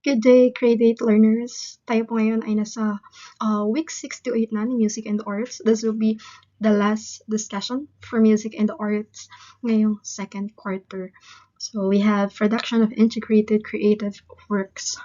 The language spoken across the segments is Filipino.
Good day, Create learners. Tayo po ngayon ay nasa week 6 to 8 na ni Music and Arts. This will be the last discussion for Music and Arts ngayong second quarter. So we have production of integrated creative works.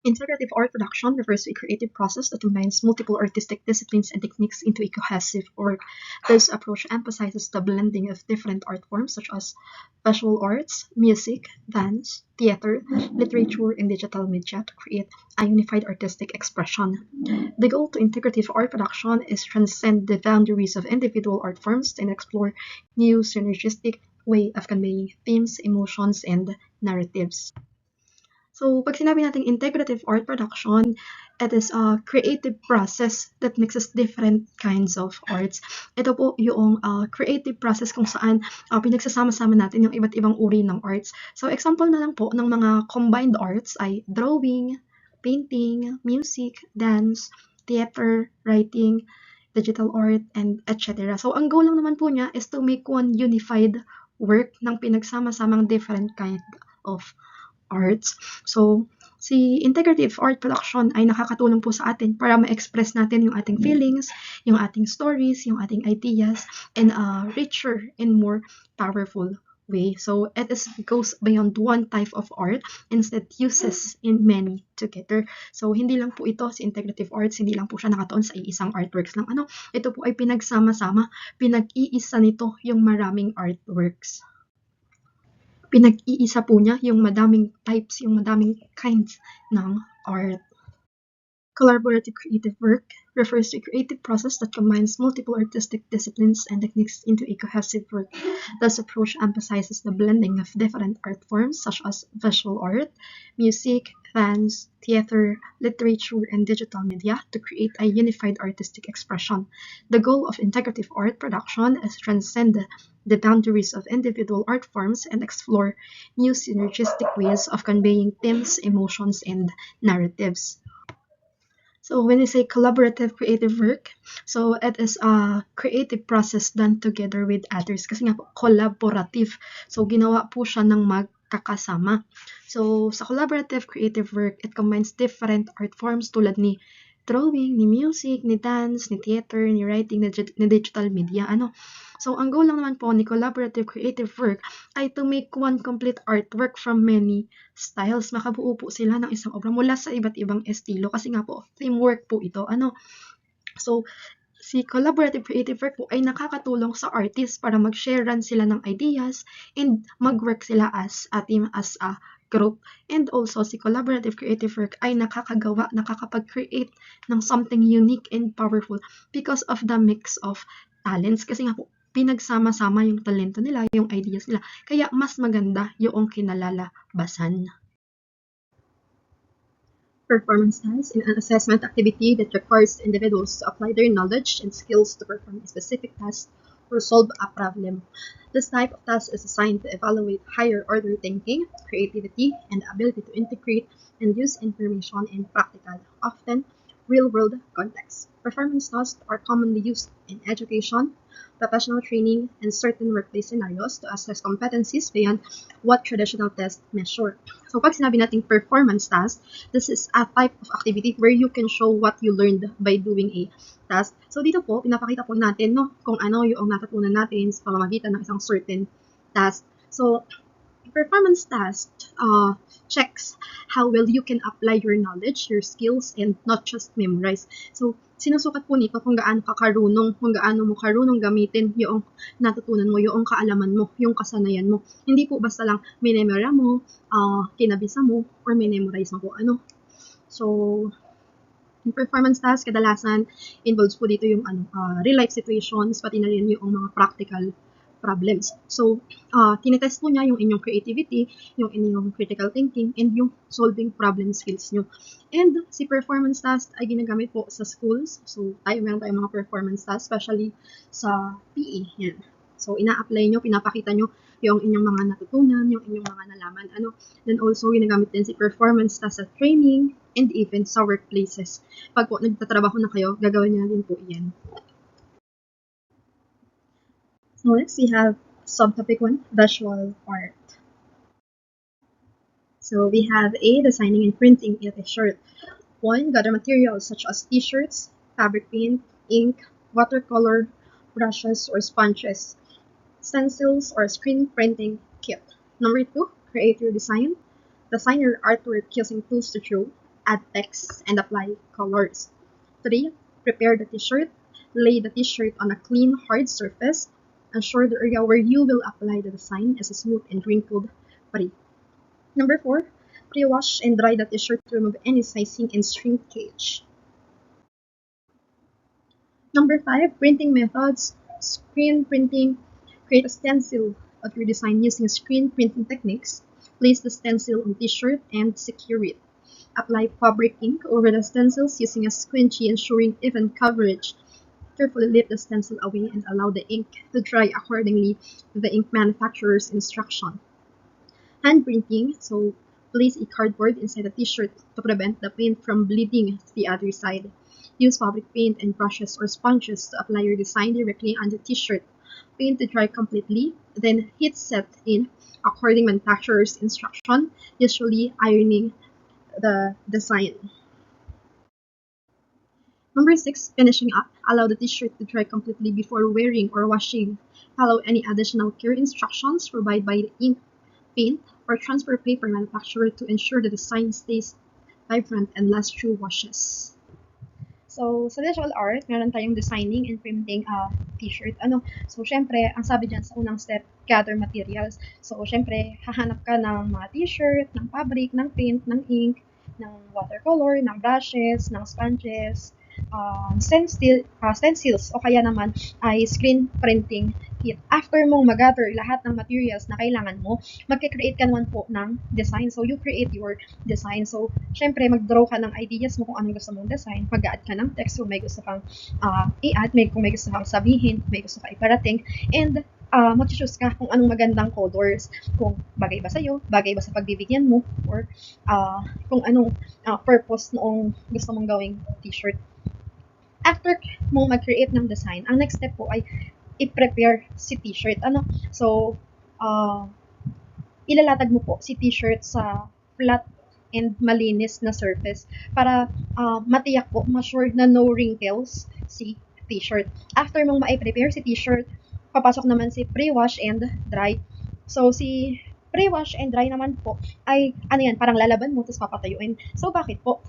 Integrative art production refers to a creative process that combines multiple artistic disciplines and techniques into a cohesive work. This approach emphasizes the blending of different art forms such as visual arts, music, dance, theater, literature, and digital media to create a unified artistic expression. The goal to integrative art production is transcend the boundaries of individual art forms and explore new synergistic way of conveying themes, emotions, and narratives. So, pag sinabi nating integrative art production, it is a creative process that mixes different kinds of arts. Ito po yung creative process kung saan pinagsasama-sama natin yung iba't ibang uri ng arts. So, example na lang po ng mga combined arts ay drawing, painting, music, dance, theater, writing, digital art, and etc. So, ang goal lang naman po niya is to make one unified work ng pinagsama-samang different kind of arts. So, si integrative art production ay nakakatulong po sa atin para ma-express natin yung ating feelings, yung ating stories, yung ating ideas in a richer and more powerful way. So, goes beyond one type of art, instead uses in many together. So, hindi lang po ito si integrative arts, hindi lang po siya nakatuon sa iisang artworks lang. Ito po ay pinagsama-sama, pinag-iisa nito yung maraming artworks. Pinag-iisa po niya yung madaming types, yung madaming kinds ng art. Collaborative creative work refers to a creative process that combines multiple artistic disciplines and techniques into a cohesive work. This approach emphasizes the blending of different art forms such as visual art, music, dance, theater, literature, and digital media to create a unified artistic expression. The goal of integrative art production is to transcend the boundaries of individual art forms and explore new synergistic ways of conveying themes, emotions, and narratives. So when you say collaborative creative work, so it is a creative process done together with others. Kasi nga po, collaborative. So ginawa po siya ng magkakasama. So sa collaborative creative work, it combines different art forms tulad ni drawing, ni music, ni dance, ni theater, ni writing, ni digital media. So ang goal lang naman po ni collaborative creative work ay to make one complete artwork from many styles. Makabuo po sila ng isang obra mula sa iba't ibang estilo kasi nga po teamwork po ito. So si collaborative creative work po ay nakakatulong sa artist para mag-sharean sila ng ideas and mag-work sila as a team, as a group. And also, si collaborative creative work ay nakakapag-create ng something unique and powerful because of the mix of talents. Kasi nga po, pinagsama-sama yung talento nila, yung ideas nila. Kaya mas maganda yung kinalalabasan. Performance task is an assessment activity that requires individuals to apply their knowledge and skills to perform a specific task or solve a problem. This type of task is assigned to evaluate higher order thinking, creativity, and ability to integrate and use information in practical, often real-world contexts. Performance tasks are commonly used in education, professional training, and certain workplace scenarios to assess competencies beyond what traditional tests measure. So pag sinabi nating performance task, this is a type of activity where you can show what you learned by doing a task. So dito po, pinapakita po natin kung ano yung natutunan natin sa pamamagitan ng isang certain task. So performance task checks how well you can apply your knowledge, your skills, and not just memorize. So, sinusukat po nito kung gaano mo karunong gamitin yung natutunan mo, yung kaalaman mo, yung kasanayan mo. Hindi po basta lang minemorya mo, kinabisa mo, or minemorize mo po. So, yung performance task kadalasan involves po dito yung real life situations, pati na rin yung mga practical problems. So, tinetest po niya yung inyong creativity, yung inyong critical thinking, and yung solving problem skills nyo. And si performance task ay ginagamit po sa schools. So, meron tayong mga performance task, especially sa PE. Yan. So, ina-apply nyo, pinapakita nyo yung inyong mga natutunan, yung inyong mga nalaman. Then also, ginagamit din si performance task sa training and even sa workplaces. Pag po nagtatrabaho na kayo, gagawin nyo din po yan. So next we have subtopic 1, visual art. So we have A, designing and printing a t-shirt. 1. Gather materials such as t-shirts, fabric paint, ink, watercolor, brushes or sponges, stencils or screen printing kit. Number 2. Create your design. Design your artwork using tools to draw, add text, and apply colors. 3. Prepare the t-shirt. Lay the t-shirt on a clean, hard surface. Ensure the area where you will apply the design is smooth and wrinkle-free. Number 4. Pre-wash and dry the t-shirt to remove any sizing and shrinkage. Number 5. Printing methods. Screen printing. Create a stencil of your design using screen printing techniques. Place the stencil on t-shirt and secure it. Apply fabric ink over the stencils using a squinchie, ensuring even coverage. Carefully lift the stencil away and allow the ink to dry accordingly to the ink manufacturer's instruction. Hand printing, so place a cardboard inside the t-shirt to prevent the paint from bleeding to the other side. Use fabric paint and brushes or sponges to apply your design directly on the t-shirt. Paint to dry completely, then heat set in according manufacturer's instruction, usually ironing the design. Number 6, finishing up. Allow the t-shirt to dry completely before wearing or washing. Follow any additional care instructions provided by the ink, paint, or transfer paper manufacturer to ensure the design stays vibrant and lasts through washes. So, sa visual art, meron tayong designing and printing t-shirt. So, syempre, ang sabi dyan sa unang step, gather materials. So, syempre, hahanap ka ng mga t-shirt, ng fabric, ng paint, ng ink, ng watercolor, ng brushes, ng sponges, stencils, o kaya naman ay screen printing kit. After mong mag-gather lahat ng materials na kailangan mo, magkikreate ka naman po ng design. So, you create your design. So, syempre, mag-draw ka ng ideas mo kung anong gusto mong design. Mag-add ka ng text kung may gusto kang i-add, kung may gusto kang sabihin, may gusto kang iparating, and mag-choose ka kung anong magandang colors, kung bagay ba sa'yo, bagay ba sa pagbibigyan mo, or kung anong purpose noong gusto mong gawing t-shirt. After mo mag-create ng design, ang next step po ay i-prepare si t-shirt. So, ilalatag mo po si t-shirt sa flat and malinis na surface para matiyak po, ma-sure na no wrinkles si t-shirt. After mong ma-prepare si t-shirt, papasok naman si pre-wash and dry. So, si pre-wash and dry naman po ay, parang lalaban mo, tapos papatayuin. So, bakit po?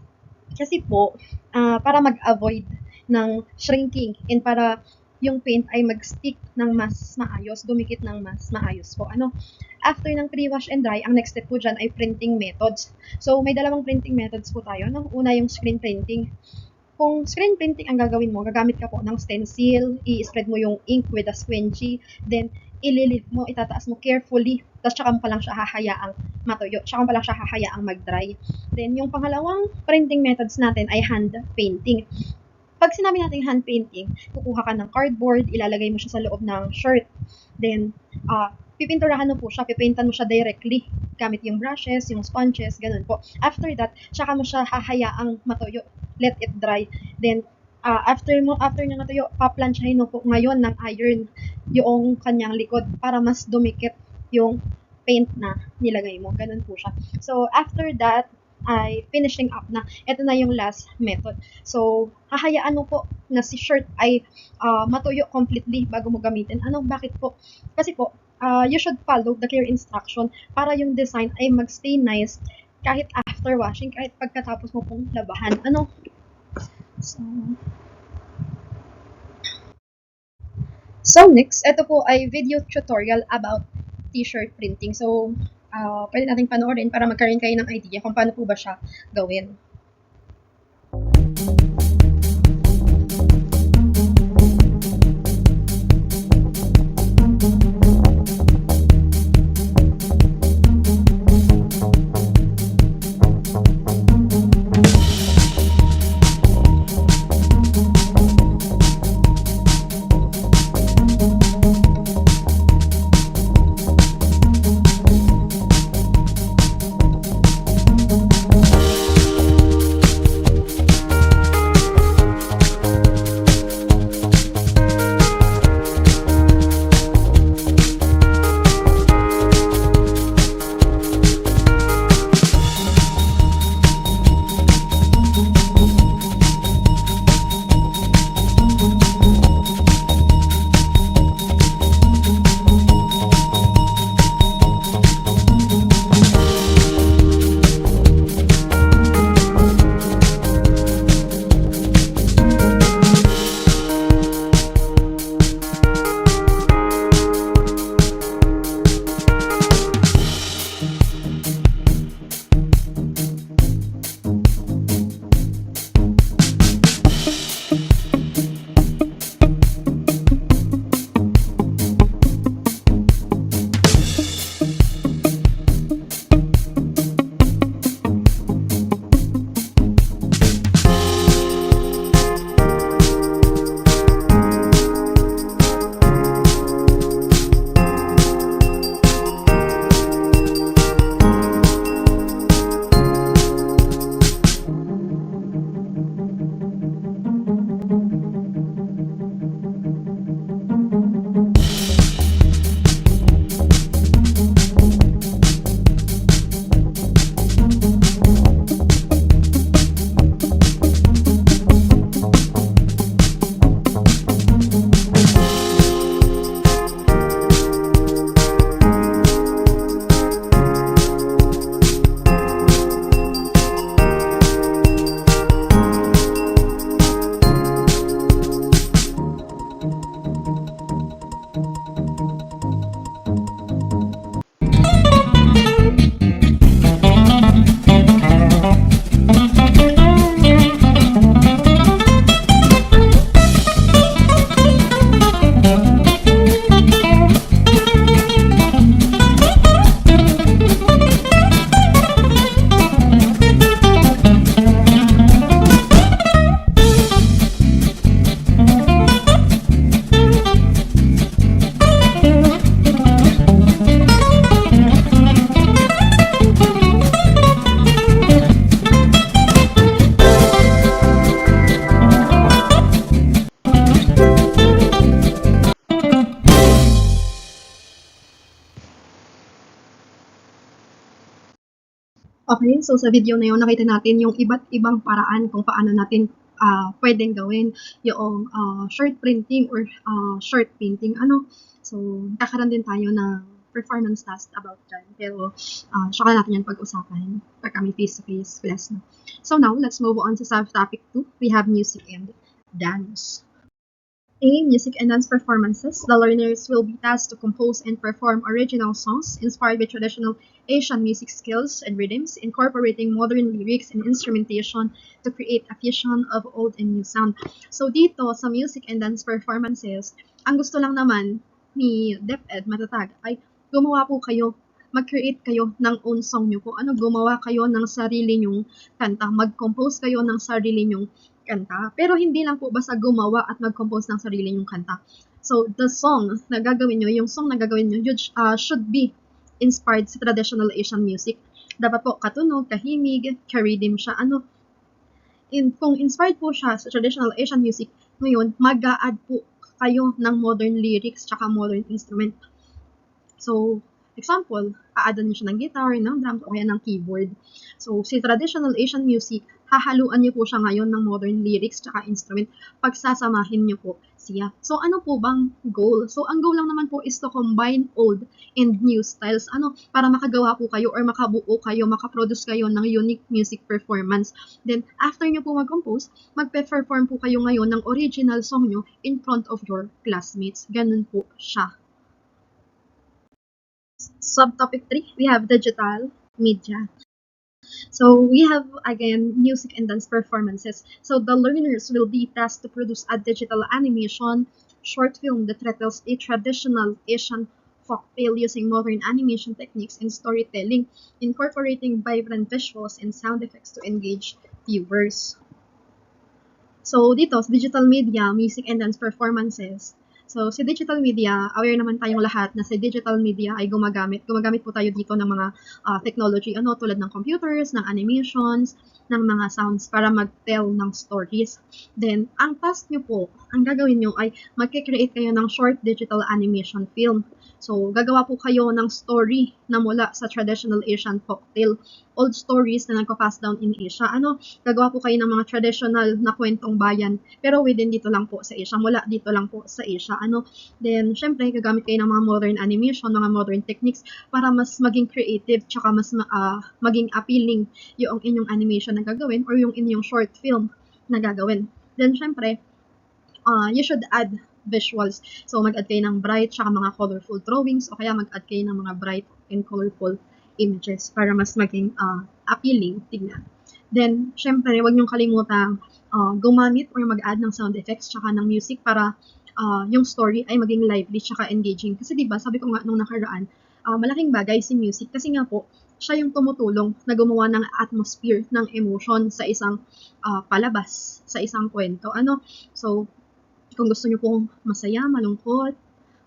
Kasi po, para mag-avoid ng shrinking and para yung paint ay mag-stick ng mas maayos, dumikit ng mas maayos po. After ng pre-wash and dry, ang next step po dyan ay printing methods. So, may dalawang printing methods po tayo. Una yung screen printing. Kung screen printing ang gagawin mo, gagamit ka po ng stencil, i-spread mo yung ink with a squinchie, then ililift mo, itataas mo carefully, tapos tsaka mo pa lang siya hahayaang matuyo, tsaka mo pa lang siya hahayaang mag-dry. Then, yung pangalawang printing methods natin ay hand painting. Pag sinabi natin hand painting, kukuha ka ng cardboard, ilalagay mo siya sa loob ng shirt. Then, pipinturahan mo po siya, pipaintan mo siya directly gamit yung brushes, yung sponges, ganun po. After that, tsaka mo siya hahayaang matuyo. Let it dry. Then, after niya natuyo, paplansyahin mo po ngayon ng iron yung kanyang likod para mas dumikit yung paint na nilagay mo. Ganun po siya. So, after that, ay finishing up na. Ito na yung last method. So, hahayaan mo po na si shirt ay matuyo completely bago mo gamitin. Bakit po? Kasi po, you should follow the clear instruction para yung design ay magstay nice kahit after washing, kahit pagkatapos mo pong labahan. So next, ito po ay video tutorial about t-shirt printing. So, pwede nating panoorin para magkaroon kayo ng idea kung paano po ba siya gawin. Okay, so sa video na yun, nakita natin yung iba't ibang paraan kung paano natin pwedeng gawin yung short printing or short painting. So, kakaroon din tayo ng performance task about dyan. Pero, saka natin yan pag-usapan pag kami face-to-face class na. So now, let's move on to subtopic 2. We have music and dance. In music and dance performances, the learners will be tasked to compose and perform original songs inspired by traditional Asian music skills and rhythms, incorporating modern lyrics and instrumentation to create a fusion of old and new sound. So dito sa music and dance performances, ang gusto lang naman ni DepEd Matatag ay gumawa po kayo, mag-create kayo ng own song nyo po. Gumawa kayo ng sarili nyong kanta, mag-compose kayo ng sarili nyong kanta. Pero hindi lang po basta gumawa at mag-compose ng sarili nyong kanta. So, the song na gagawin nyo, yung song na gagawin nyo, should be inspired sa traditional Asian music. Dapat po katunog, kahimig, ka-rhythm siya. Kung inspired po siya sa traditional Asian music, ngayon, mag-a-add po kayo ng modern lyrics tsaka modern instrument. So, example, a-addan niyo siya ng guitar, ng drums, o kaya ng keyboard. So, si traditional Asian music, hahaluan niyo po siya ngayon ng modern lyrics tsaka instrument. Pagsasamahin niyo po siya. So, ano po bang goal? So, ang goal lang naman po is to combine old and new styles. Para makagawa po kayo or makabuo kayo, makaproduce kayo ng unique music performance. Then, after niyo po mag-compose, magpe-perform po kayo ngayon ng original song niyo in front of your classmates. Ganun po siya. Subtopic 3, we have digital media. So we have, again, music and dance performances. So the learners will be tasked to produce a digital animation short film that retells a traditional Asian folktale using modern animation techniques and storytelling, incorporating vibrant visuals and sound effects to engage viewers. So dito, sa digital media, music and dance performances, so sa digital media, aware naman tayong lahat na sa digital media ay gumagamit po tayo dito ng mga technology, tulad ng computers, ng animations, ng mga sounds para mag-tell ng stories. Then, ang task nyo po, ang gagawin nyo ay mag-create kayo ng short digital animation film. So, gagawa po kayo ng story na mula sa traditional Asian folktale, old stories na nagpa-pass down in Asia. Gagawa po kayo ng mga traditional na kwentong bayan, pero within dito lang po sa Asia, mula dito lang po sa Asia. Then, syempre, gagamit kayo ng mga modern animation, mga modern techniques para mas maging creative, tsaka mas maging appealing yung inyong animation na gagawin or yung inyong short film na gagawin. Then, syempre, you should add visuals. So, mag-add kayo ng bright tsaka mga colorful drawings o kaya mag-add kayo ng mga bright and colorful images para mas maging appealing tignan. Then, syempre, huwag niyong kalimutan gumamit or mag-add ng sound effects tsaka ng music para yung story ay maging lively tsaka engaging. Kasi diba, sabi ko nga nung nakaraan, malaking bagay si music kasi nga po, siya yung tumutulong na gumawa ng atmosphere, ng emotion sa isang palabas, sa isang kwento. So, kung gusto niyo pong masaya, malungkot,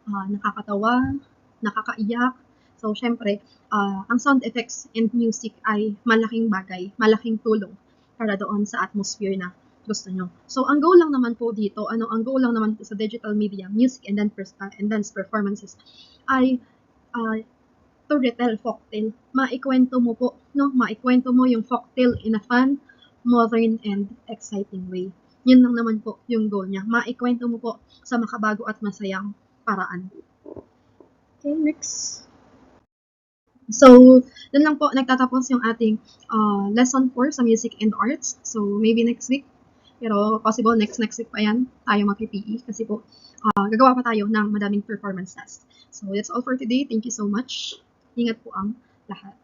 nakakatawa, nakakaiyak, so syempre, ang sound effects and music ay malaking bagay, malaking tulong para doon sa atmosphere na gusto nyo. So, ang goal lang naman po dito, ang goal lang naman po sa digital media, music and dance performances ay to retell folktale. Maikwento mo po, maikwento mo yung folktale in a fun, modern, and exciting way. Yun lang naman po yung goal niya. Maikwento mo po sa makabago at masayang paraan. Okay, next. So, dun lang po nagtatapos yung ating lesson 4 sa music and arts. So, maybe next week. Pero possible next week pa yan tayo mag-PPE kasi po gagawa pa tayo ng madaming performance tasks. So, that's all for today. Thank you so much. Ingat po ang lahat.